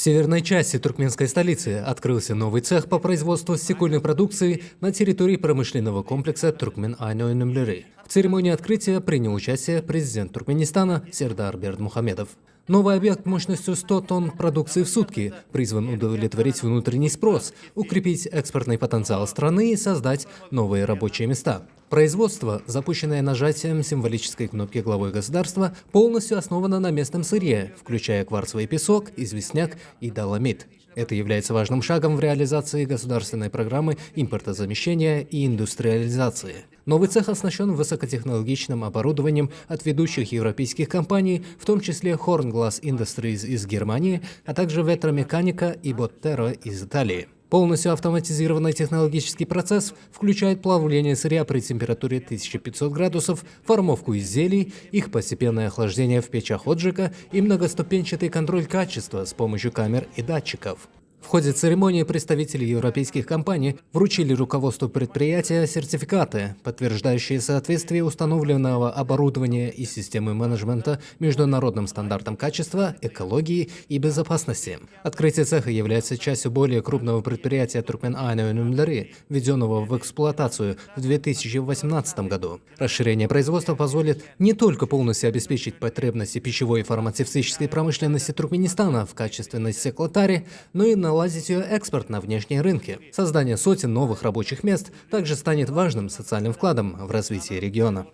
северной части туркменской столицы открылся новый цех по производству стекольной продукции на территории промышленного комплекса Туркмен Айно Өнімлері. В церемонии открытия принял участие президент Туркменистана Сердар Бердмухамедов. Новый объект мощностью 100 тонн продукции в сутки призван удовлетворить внутренний спрос, укрепить экспортный потенциал страны и создать новые рабочие места. Производство, запущенное нажатием символической кнопки главой государства, полностью основано на местном сырье, включая кварцевый песок, известняк и доломит. Это является важным шагом в реализации государственной программы импортозамещения и индустриализации. Новый цех оснащен высокотехнологичным оборудованием от ведущих европейских компаний, в том числе Horn Glass Industries из Германии, а также Vetrameccanica и Bottero из Италии. Полностью автоматизированный технологический процесс включает плавление сырья при температуре 1500 градусов, формовку изделий, их постепенное охлаждение в печах отжига и многоступенчатый контроль качества с помощью камер и датчиков. В ходе церемонии представители европейских компаний вручили руководству предприятия сертификаты, подтверждающие соответствие установленного оборудования и системы менеджмента международным стандартам качества, экологии и безопасности. Открытие цеха является частью более крупного предприятия Туркмен Айно Өнімлері, введенного в эксплуатацию в 2018 году. Расширение производства позволит не только полностью обеспечить потребности пищевой и фармацевтической промышленности Туркменистана в качественной стеклотаре, но и наладить ее экспорт на внешние рынки. Создание сотен новых рабочих мест также станет важным социальным вкладом в развитие региона.